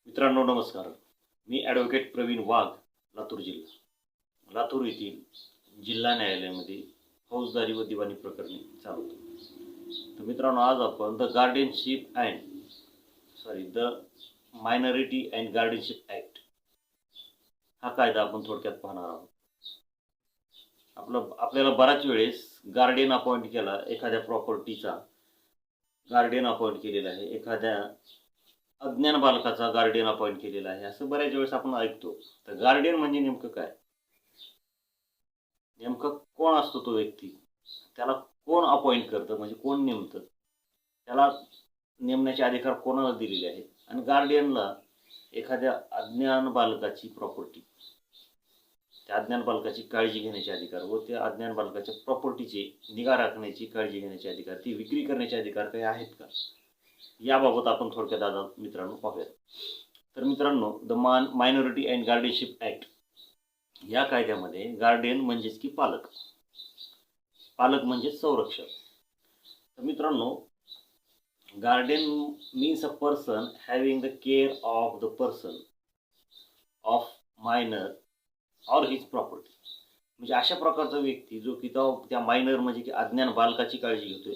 मित्रांनो नमस्कार. मी ॲडव्होकेट प्रवीण वाघ, लातूर जिल्हा. लातूर येथील जिल्हा न्यायालयामध्ये फौजदारी व दिवाणी प्रकरणे चालवतो. तर मित्रांनो आज आपण the minority and guardianship act हा कायदा आपण थोडक्यात पाहणार आहोत. आपल्याला बऱ्याच वेळेस गार्डियन अपॉइंट केला, एखाद्या प्रॉपर्टीचा गार्डियन अपॉइंट केलेला आहे, एखाद्या अज्ञान बालकाचा गार्डियन अपॉइंट केलेला आहे, असं बऱ्याच वेळेस आपण ऐकतो. तर गार्डियन म्हणजे नेमकं काय? नेमकं कोण असतो तो व्यक्ती? त्याला कोण अपॉइंट करतं, म्हणजे कोण नेमतं? त्याला नेमण्याचे अधिकार कोणाला दिलेले आहेत? आणि गार्डियनला एखाद्या अज्ञान बालकाची प्रॉपर्टी, त्या अज्ञान बालकाची काळजी घेण्याचे अधिकार व त्या अज्ञान बालकाच्या प्रॉपर्टीची निगा राखण्याची, काळजी घेण्याचे अधिकार, ती विक्री करण्याचे अधिकार काही आहेत का, याबाबत आपण थोडक्यात आज मित्रांनो पाहूयात. तर मित्रांनो, the minority and guardianship act या कायद्यामध्ये गार्डियन म्हणजेच की पालक म्हणजेच संरक्षक. तर मित्रांनो, guardian means a person having the care of the person of minor or his property. म्हणजे अशा प्रकारचा व्यक्ती जो की त्या मायनर म्हणजे की अज्ञान बालकाची काळजी घेतोय,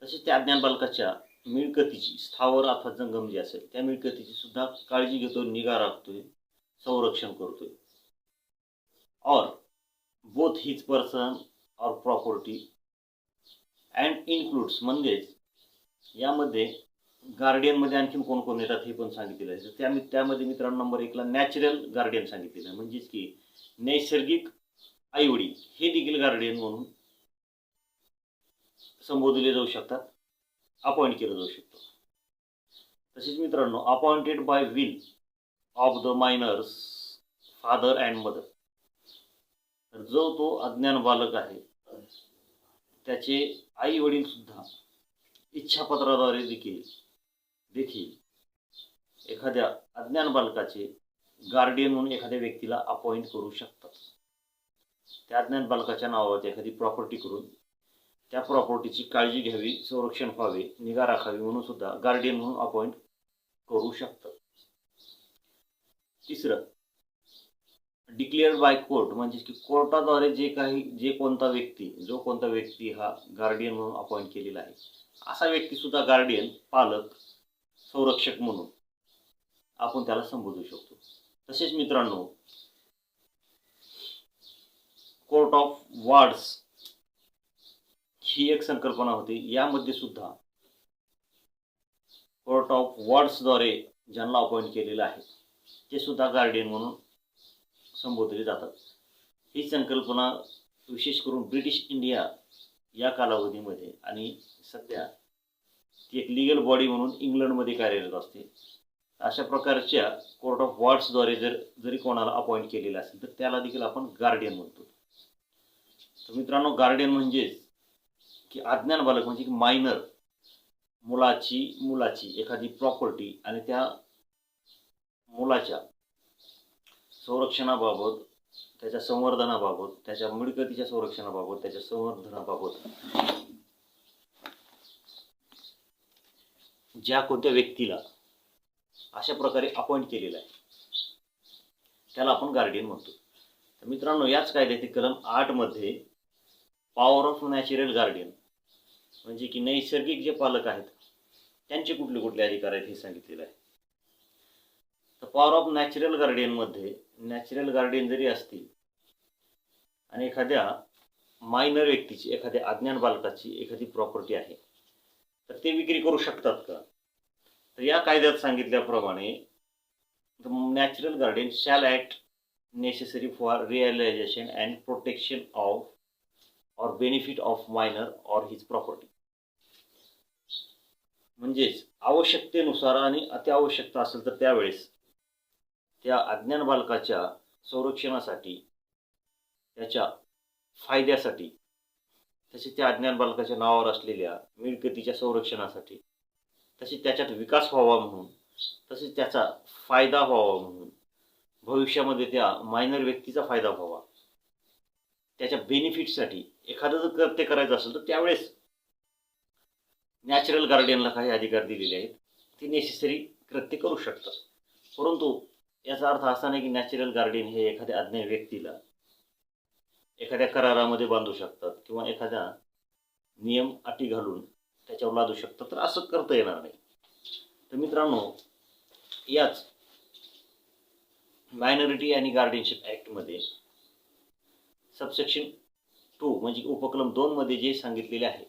तसेच त्या अज्ञान बालकाच्या मिळकतीची, स्थावर अथवा जंगम जी असेल त्या मिळकतीची सुद्धा काळजी घेतोय, निगा राखतोय, संरक्षण करतोय. और बोथ हिज पर्सन और प्रॉपर्टी अँड इन्क्लूड्स, म्हणजेच यामध्ये गार्डियनमध्ये आणखीन कोण कोण येतात हे पण सांगितलेलं आहे. तर त्यामध्ये मित्रांनो नंबर 1ला नॅचरल गार्डियन सांगितलेलं आहे, म्हणजेच की नैसर्गिक आईवडील हे देखील गार्डियन म्हणून संबोधले जाऊ शकतात, अपॉइंट केलं जाऊ शकतं. तसेच मित्रांनो, appointed by will of the minors father and mother. तर जो तो अज्ञान बालक आहे त्याचे आई वडील सुद्धा इच्छापत्राद्वारे देखील एखाद्या अज्ञान बालकाचे गार्डियन म्हणून एखाद्या व्यक्तीला अपॉइंट करू शकतात. त्या अज्ञान बालकाच्या नावावरती एखादी प्रॉपर्टी करून त्या प्रॉपर्टीची काळजी घ्यावी, संरक्षण व्हावे, निगा राखावी म्हणून सुद्धा गार्डियन म्हणून अपॉइंट करू शकतात. तिसरं, डिक्लेअर्ड बाय कोर्ट, म्हणजे की कोर्टाद्वारे जो कोणता व्यक्ती हा गार्डियन म्हणून अपॉइंट केलेला आहे, असा व्यक्ती सुद्धा गार्डियन, पालक, संरक्षक म्हणून आपण त्याला संबोधू शकतो. तसेच मित्रांनो, कोर्ट ऑफ वॉर्ड्स ही एक संकल्पना होती. यामध्ये सुद्धा कोर्ट ऑफ वॉर्ड्सद्वारे ज्यांना अपॉइंट केलेलं आहे ते सुद्धा गार्डियन म्हणून संबोधले जातात. ही संकल्पना विशेष करून ब्रिटिश इंडिया या कालावधीमध्ये आणि सध्या ती एक लीगल बॉडी म्हणून इंग्लंडमध्ये कार्यरत असते. अशा प्रकारच्या कोर्ट ऑफ वॉर्ड्सद्वारे जरी कोणाला अपॉइंट केलेलं असेल तर त्याला देखील आपण गार्डियन म्हणतो. तर मित्रांनो, गार्डियन म्हणजेच की अज्ञान बालक म्हणजे की मायनर मुलाची एखादी प्रॉपर्टी आणि त्या मुलाच्या संरक्षणाबाबत, त्याच्या संवर्धनाबाबत, त्याच्या मिळकतीच्या संरक्षणाबाबत, त्याच्या संवर्धनाबाबत ज्या कोणत्या व्यक्तीला अशा प्रकारे अपॉइंट केलेला आहे त्याला आपण गार्डियन म्हणतो. तर मित्रांनो, याच कायद्यातील कलम 8 मध्ये पॉवर ऑफ नॅचरल गार्डियन म्हणजे की नैसर्गिक जे पालक आहेत त्यांचे कुठले कुठले अधिकार आहेत हे सांगितलेलं आहे. तर पॉवर ऑफ नॅचरल गार्डियनमध्ये नॅचरल गार्डियन जरी असतील आणि एखाद्या मायनर व्यक्तीची, एखाद्या अज्ञान बालकाची एखादी प्रॉपर्टी आहे तर ते विक्री करू शकतात का? तर या कायद्यात सांगितल्याप्रमाणे the natural guardian shall act necessary for realisation and protection of or benefit of minor or his property. म्हणजेच आवश्यकतेनुसार आणि अत्यावश्यकता असेल तर त्यावेळेस त्या अज्ञान बालकाच्या संरक्षणासाठी, त्याच्या फायद्यासाठी, तसेच त्या अज्ञान बालकाच्या नावावर असलेल्या मिळकतीच्या संरक्षणासाठी, तसेच त्याच्यात विकास व्हावा म्हणून, तसेच त्याचा फायदा व्हावा म्हणून, भविष्यामध्ये त्या मायनर व्यक्तीचा फायदा व्हावा, त्याच्या बेनिफिटसाठी एखादं जर कृत्य करायचं असेल तर त्यावेळेस नॅचरल गार्डियनला काही अधिकार दिलेले आहेत, ते नेसेसरी कृत्य करू शकतात. परंतु याचा अर्थ असा नाही की नॅचरल गार्डियन हे एखाद्या अज्ञात व्यक्तीला एखाद्या करारामध्ये बांधू शकतात किंवा एखाद्या नियम अटी घालून त्याच्यावर लादू शकतात, तर असं करता येणार नाही. तर मित्रांनो, याच मायनॉरिटी आणि गार्डियनशिप ॲक्टमध्ये सबसेक्शन 2 म्हणजे उपकलम 2 मध्ये जे सांगितलेले आहे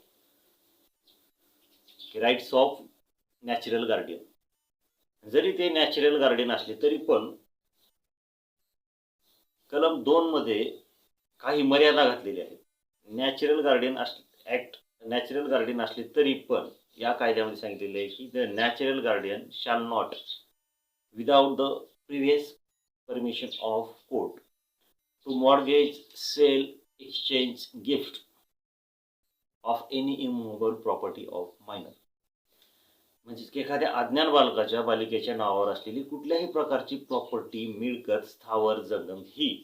की राईट्स ऑफ नॅचरल गार्डियन, जरी ते नॅचरल गार्डियन असले तरी पण कलम 2 मध्ये काही मर्यादा घातलेल्या आहेत. Natural guardian act natural guardian असले तरी पण या कायद्यामध्ये सांगितलेले आहे की the natural guardian shall not without the previous permission of court to mortgage, sale, exchange, gift of any immovable property of minor. म्हणजे एखाद्या अज्ञान बालकाच्या बालिकेच्या नावावर असलेली कुठल्याही प्रकारची प्रॉपर्टी, मिळकत, स्थावर, जंगम ही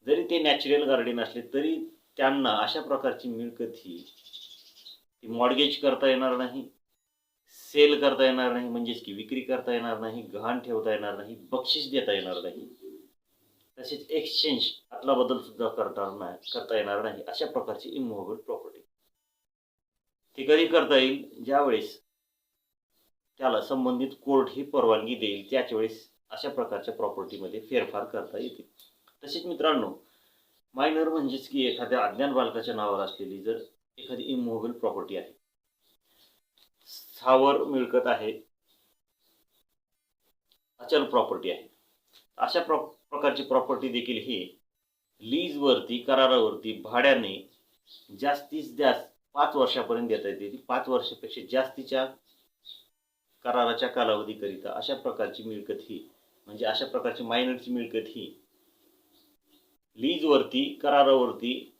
जरी ते नॅचरल गार्डियन असले तरी त्यांना अशा प्रकारची मिळकत ही ती मॉर्गेज करता येणार नाही, सेल करता येणार नाही म्हणजेच की विक्री करता येणार नाही, गहाण ठेवता येणार नाही, बक्षीस देता येणार नाही, तसेच एक्सचेंज अदला बदल सुद्धा करता येणार नाही. अशा प्रकारची इमूव्हेबल प्रॉपर्टी ती कधी करता येईल? ज्यावेळेस त्याला संबंधित कोर्ट ही परवानगी देईल त्याच वेळेस अशा प्रकारच्या प्रॉपर्टीमध्ये फेरफार करता येतील. तसेच मित्रांनो, मायनर म्हणजेच की एखाद्या अज्ञान बालकाच्या नावावर असलेली जर एखादी इमूव्हेबल प्रॉपर्टी आहे, स्थावर मिळकत आहे, अचल प्रॉपर्टी आहे, अशा प्रकारची प्रॉपर्टी देखील ही लीजवरती, करारावरती, भाड्याने जास्तीत जास्त 5 वर्षापर्यंत देता येते. ती 5 वर्षापेक्षा जास्तीच्या कराराच्या कालावधीकरिता अशा प्रकारची मिळकत ही म्हणजे अशा प्रकारची मायनरची मिळकत ही लीजवरती, करारावरती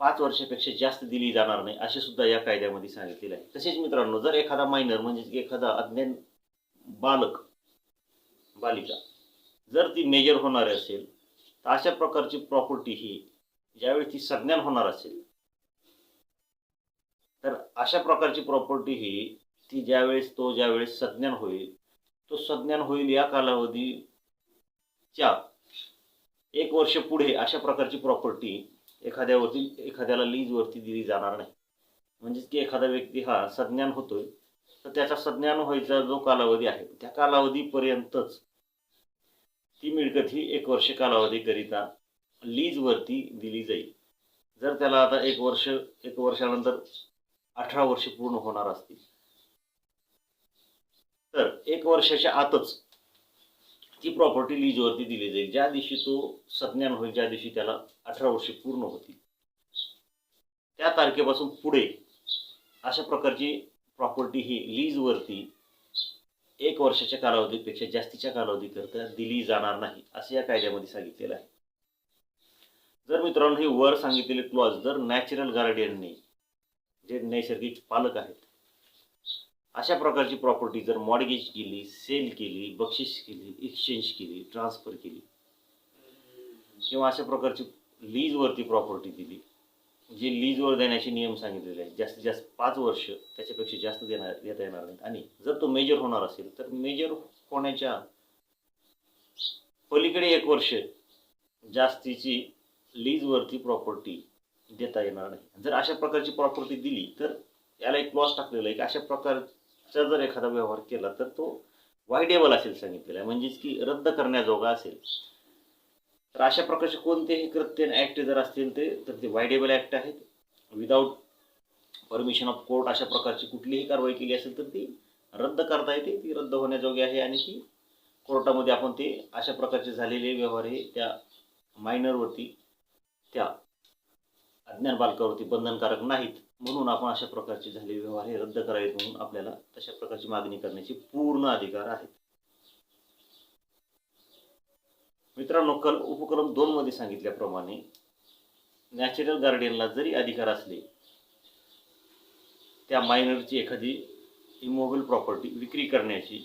5 वर्षापेक्षा जास्त दिली जाणार नाही असे सुद्धा या कायद्यामध्ये सांगितलेले आहे. तसेच मित्रांनो, जर एखादा मायनर म्हणजे एखादा अज्ञान बालक, बालिका जर ती मेजर होणार असेल तर अशा प्रकारची प्रॉपर्टी ही ज्यावेळी ती सज्ञान होणार असेल तर अशा प्रकारची प्रॉपर्टी ही ती ज्यावेळेस सज्ञान होईल, तो सज्ञान होईल या कालावधीच्या 1 वर्ष पुढे अशा प्रकारची प्रॉपर्टी एखाद्याला लीजवरती दिली जाणार नाही. म्हणजेच की एखादा व्यक्ती हा सज्ञान होतोय तर त्याचा सज्ञान व्हायचा जो कालावधी आहे त्या कालावधीपर्यंतच ती मिळकत ही 1 वर्ष कालावधीकरिता लीजवरती दिली जाईल. जर त्याला आता 1 वर्षानंतर 18 वर्ष पूर्ण होणार असतील तर 1 वर्षाच्या आतच ती प्रॉपर्टी लीजवरती दिली जाईल. ज्या दिवशी तो सज्ञान होईल, ज्या दिवशी त्याला 18 वर्षे पूर्ण होतील त्या तारखेपासून पुढे अशा प्रकारची प्रॉपर्टी ही लीजवरती 1 वर्षाच्या कालावधीपेक्षा जास्तीच्या कालावधीकरिता दिली जाणार नाही असे या कायद्यामध्ये सांगितलेलं आहे. जर मित्रांनो हे वर सांगितलेले क्लॉज जर नॅचरल गार्डियनने, जे नैसर्गिक पालक आहेत, अशा प्रकारची प्रॉपर्टी जर मॉर्गेज केली, सेल केली, बक्षीस केली, एक्सचेंज केली, ट्रान्सफर केली किंवा अशा प्रकारची लीजवरती प्रॉपर्टी दिली, जी लीजवर देण्याचे नियम सांगितलेले आहेत, जास्तीत जास्त 5 वर्ष, त्याच्यापेक्षा जास्त देता येणार नाहीत. आणि जर तो मेजर होणार असेल तर मेजर होण्याच्या पलीकडे 1 वर्ष जास्तीची लीजवरती प्रॉपर्टी देता येणार नाही. जर अशा प्रकारची प्रॉपर्टी दिली तर याला एक क्लॉज टाकलेला आहे की अशा प्रकारचा जर एखादा व्यवहार केला तर तो वाइडेबल असेल सांगितलेलं आहे, म्हणजेच की रद्द करण्याजोगा असेल. तर अशा प्रकारचे कोणतेही कृत्य ॲक्ट जर असतील ते वाइडेबल ॲक्ट आहेत. विदाऊट परमिशन ऑफ कोर्ट अशा प्रकारची कुठलीही कारवाई केली असेल तर ती रद्द करता येते, ती रद्द होण्याजोगी आहे आणि ती कोर्टामध्ये आपण ते अशा प्रकारचे झालेले व्यवहार हे त्या मायनरवरती, त्या अज्ञान बालकावरती बंधनकारक नाहीत, म्हणून आपण अशा प्रकारचे झालेले व्यवहार हे रद्द करावेत म्हणून आपल्याला तशा प्रकारची मागणी करण्याचे पूर्ण अधिकार आहेत. मित्रांनो, उपकलम 2 मध्ये सांगितल्याप्रमाणे नॅचरल गार्डियनला जरी अधिकार असले त्या मायनरची एखादी इमोव्हेबल प्रॉपर्टी विक्री करण्याची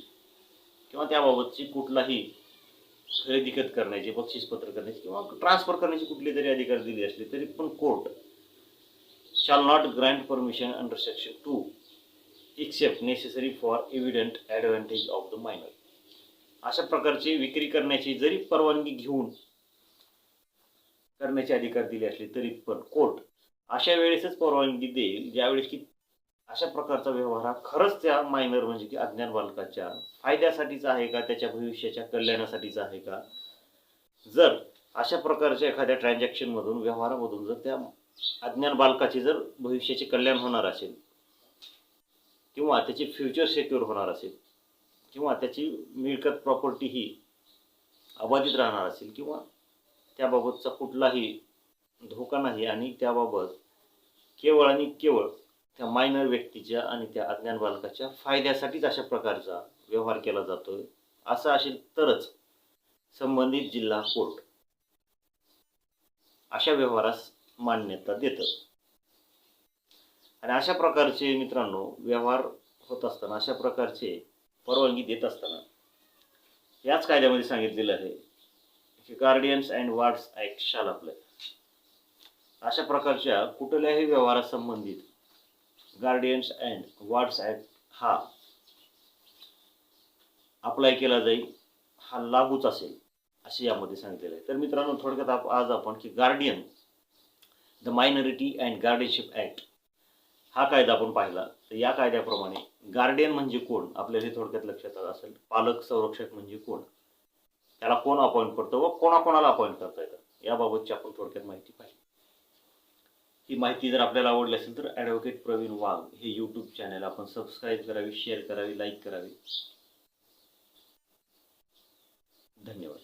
किंवा त्याबाबतची कुठलाही खरेदी खत करण्याची, बक्षीसपत्र करण्याची किंवा ट्रान्सफर करण्याची कुठले जरी अधिकार दिले असले तरी पण court shall not grant permission under section 2 except necessary for evident advantage of the minor. अशा प्रकारची विक्री करण्याची जरी परवानगी घेऊन करण्याचे अधिकार दिले असले तरी पण कोर्ट अशा वेळेसच परवानगी देईल ज्यावेळेस की अशा प्रकारचा व्यवहार हा खरंच त्या मायनर म्हणजे की अज्ञान बालकाच्या फायद्यासाठीच आहे का, त्याच्या भविष्याच्या कल्याणासाठीच आहे का. जर अशा प्रकारच्या एखाद्या ट्रान्झॅक्शनमधून व्यवहारामधून जर त्या अज्ञान बालकाचे जर भविष्याचे कल्याण होणार असेल किंवा त्याचे फ्युचर सिक्युअर होणार असेल किंवा त्याची मिळकत प्रॉपर्टी ही अबाधित राहणार असेल किंवा त्याबाबतचा कुठलाही धोका नाही आणि त्याबाबत केवळ आणि केवळ त्या मायनर व्यक्तीच्या आणि त्या अज्ञान बालकाच्या फायद्यासाठीच अशा प्रकारचा व्यवहार केला जातोय असं असेल तरच संबंधित जिल्हा कोर्ट अशा व्यवहारास मान्यता देतं. आणि अशा प्रकारचे मित्रांनो व्यवहार होत असताना अशा प्रकारचे परवानगी देत असताना याच कायद्यामध्ये सांगितलेलं आहे की गार्डियन्स अँड वार्ड्स ॲक्ट शाल अप्लाय. अशा प्रकारच्या कुठल्याही व्यवहारासंबंधित गार्डियन्स अँड वार्ड्स ॲक्ट हा अप्लाय केला जाईल, हा लागूच असेल असे यामध्ये सांगितलेलं आहे. तर मित्रांनो थोडक्यात आज आपण की guardian the minority and guardianship act हा कायदा आपण पाहिला. तर या कायद्याप्रमाणे गार्डियन म्हणजे कोण आपल्याला हे थोडक्यात लक्षात आलं असेल. पालक संरक्षक म्हणजे कोण, त्याला कोण अपॉइंट करतो व कोणाकोणाला अपॉइंट करता येतं याबाबतची आपण थोडक्यात माहिती पाहिली. ही माहिती जर आपल्याला आवडली असेल तर ॲडव्होकेट प्रवीण वाघ हे यूट्यूब चॅनल आपण सबस्क्राईब करावी, शेअर करावी, लाईक करावी. धन्यवाद.